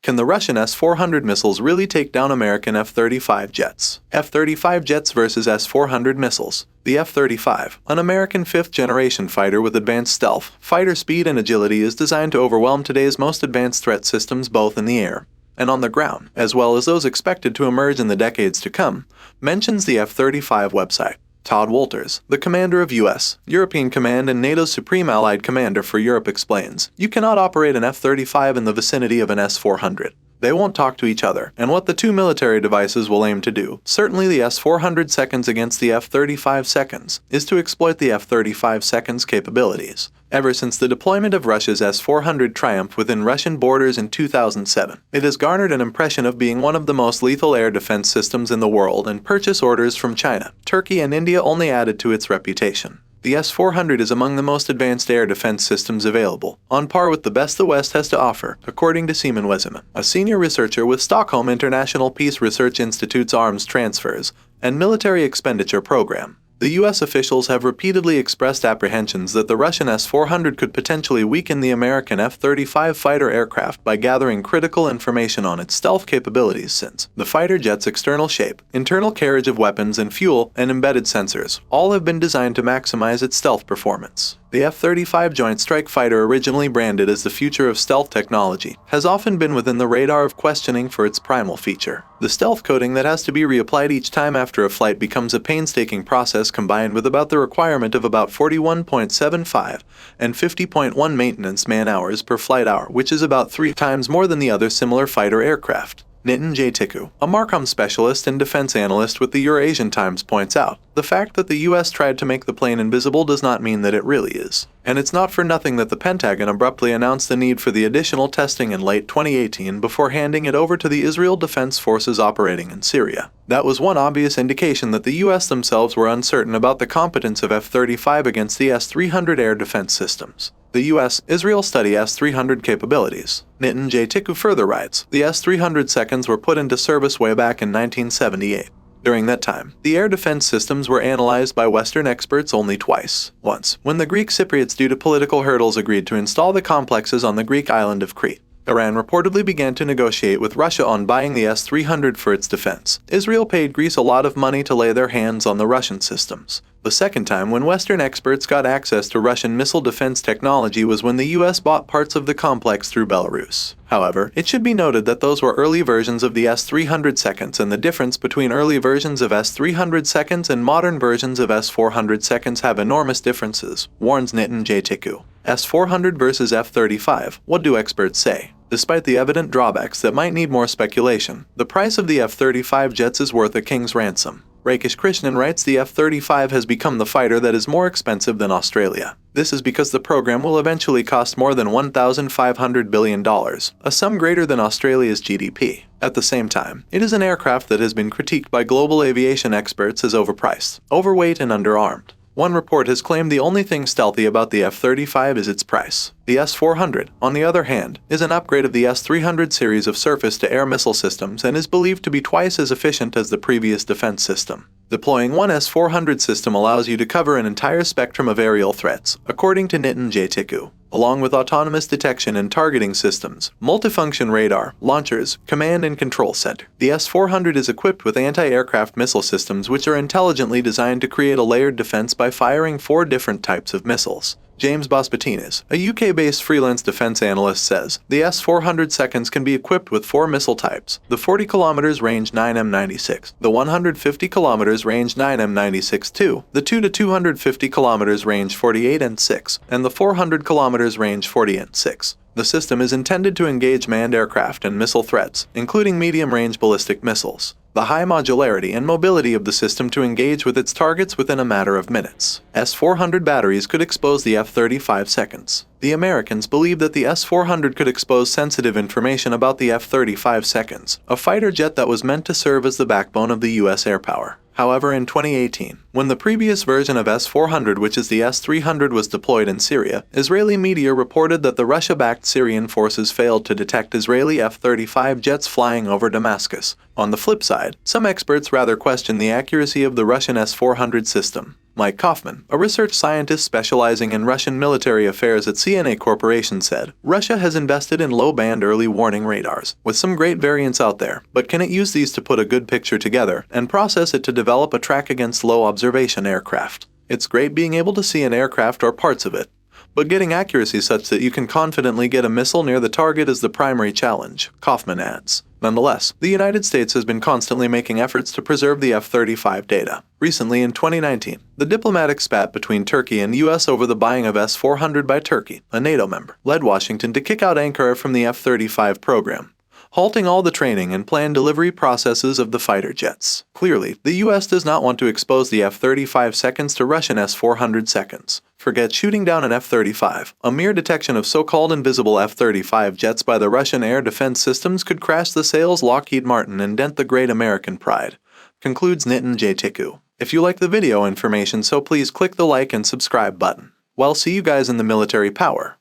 Can the Russian S-400 missiles really take down American F-35 jets? F-35 jets versus S-400 missiles. The F-35, an American fifth-generation fighter with advanced stealth, fighter speed and agility, is designed to overwhelm today's most advanced threat systems both in the air and on the ground, as well as those expected to emerge in the decades to come, mentions the F-35 website. Todd Wolters, the commander of U.S. European Command and NATO's Supreme Allied Commander for Europe, explains, "You cannot operate an F-35 in the vicinity of an S-400. They won't talk to each other, and what the two military devices will aim to do, certainly the S-400 seconds against the F-35 seconds, is to exploit the F-35 seconds capabilities." Ever since the deployment of Russia's S-400 triumph within Russian borders in 2007, it has garnered an impression of being one of the most lethal air defense systems in the world, and purchase orders from China, Turkey, and India only added to its reputation. The S-400 is among the most advanced air defense systems available, on par with the best the West has to offer, according to Simon Weseman, a senior researcher with Stockholm International Peace Research Institute's Arms Transfers and Military Expenditure Program. The U.S. officials have repeatedly expressed apprehensions that the Russian S-400 could potentially weaken the American F-35 fighter aircraft by gathering critical information on its stealth capabilities, since the fighter jet's external shape, internal carriage of weapons and fuel, and embedded sensors all have been designed to maximize its stealth performance. The F-35 Joint Strike Fighter, originally branded as the future of stealth technology, has often been within the radar of questioning for its primal feature. The stealth coating that has to be reapplied each time after a flight becomes a painstaking process, combined with about the requirement of about 41.75 and 50.1 maintenance man-hours per flight hour, which is about 3 times more than the other similar fighter aircraft. Nitin Jaytikku, a Marcom specialist and defense analyst with the Eurasian Times, points out, "The fact that the U.S. tried to make the plane invisible does not mean that it really is. And it's not for nothing that the Pentagon abruptly announced the need for the additional testing in late 2018 before handing it over to the Israel Defense Forces operating in Syria. That was one obvious indication that the U.S. themselves were uncertain about the competence of F-35 against the S-300 air defense systems. The U.S.-Israel study S-300 capabilities." Nitin Jaytikku further writes, "The S-300 seconds were put into service way back in 1978. During that time, the air defense systems were analyzed by Western experts only twice. Once, when the Greek Cypriots, due to political hurdles, agreed to install the complexes on the Greek island of Crete. Iran reportedly began to negotiate with Russia on buying the S-300 for its defense. Israel paid Greece a lot of money to lay their hands on the Russian systems. The second time when Western experts got access to Russian missile defense technology was when the U.S. bought parts of the complex through Belarus. However, it should be noted that those were early versions of the S-300 seconds, and the difference between early versions of S-300 seconds and modern versions of S-400 seconds have enormous differences," warns Nitin Jaytikku. S-400 versus F-35, what do experts say? Despite the evident drawbacks that might need more speculation, the price of the F-35 jets is worth a king's ransom. Rakesh Krishnan writes, "The F-35 has become the fighter that is more expensive than Australia. This is because the program will eventually cost more than $1,500 billion, a sum greater than Australia's GDP. At the same time, it is an aircraft that has been critiqued by global aviation experts as overpriced, overweight, and underarmed. One report has claimed the only thing stealthy about the F-35 is its price. The S-400, on the other hand, is an upgrade of the S-300 series of surface-to-air missile systems and is believed to be twice as efficient as the previous defense system. Deploying one S-400 system allows you to cover an entire spectrum of aerial threats, according to Nitin Jaytikku, along with autonomous detection and targeting systems, multifunction radar, launchers, command and control center. The S-400 is equipped with anti-aircraft missile systems which are intelligently designed to create a layered defense by firing 4 different types of missiles. James Bospatinas, a UK-based freelance defense analyst, says, "The S-400 seconds can be equipped with 4 missile types: the 40 km range 9M96, the 150 km range 9M96-2, the 2 to 250 km range 48N6, and the 400 km range 40N6. The system is intended to engage manned aircraft and missile threats, including medium-range ballistic missiles. The high modularity and mobility of the system to engage with its targets within a matter of minutes. S-400 batteries could expose the F-35 seconds. The Americans believe that the S-400 could expose sensitive information about the F-35 seconds, a fighter jet that was meant to serve as the backbone of the U.S. air power. However, in 2018, when the previous version of S-400, which is the S-300, was deployed in Syria, Israeli media reported that the Russia-backed Syrian forces failed to detect Israeli F-35 jets flying over Damascus. On the flip side, some experts rather question the accuracy of the Russian S-400 system. Mike Kaufman, a research scientist specializing in Russian military affairs at CNA Corporation, said, Russia has invested in low-band early warning radars, with some great variants out there, but can it use these to put a good picture together and process it to develop a track against low-observation aircraft? It's great being able to see an aircraft or parts of it, but getting accuracy such that you can confidently get a missile near the target is the primary challenge, Kaufman adds. Nonetheless, the United States has been constantly making efforts to preserve the F-35 data. Recently, in 2019, the diplomatic spat between Turkey and U.S. over the buying of S-400 by Turkey, a NATO member, led Washington to kick out Ankara from the F-35 program, halting all the training and planned delivery processes of the fighter jets. Clearly, the U.S. does not want to expose the F-35 seconds to Russian S-400 seconds. Forget shooting down an F-35. A mere detection of so-called invisible F-35 jets by the Russian air defense systems could crash the sales Lockheed Martin and dent the great American pride, concludes Nitin Jaytiku. If you like the video information, so please click the like and subscribe button. Well, see you guys in the military power.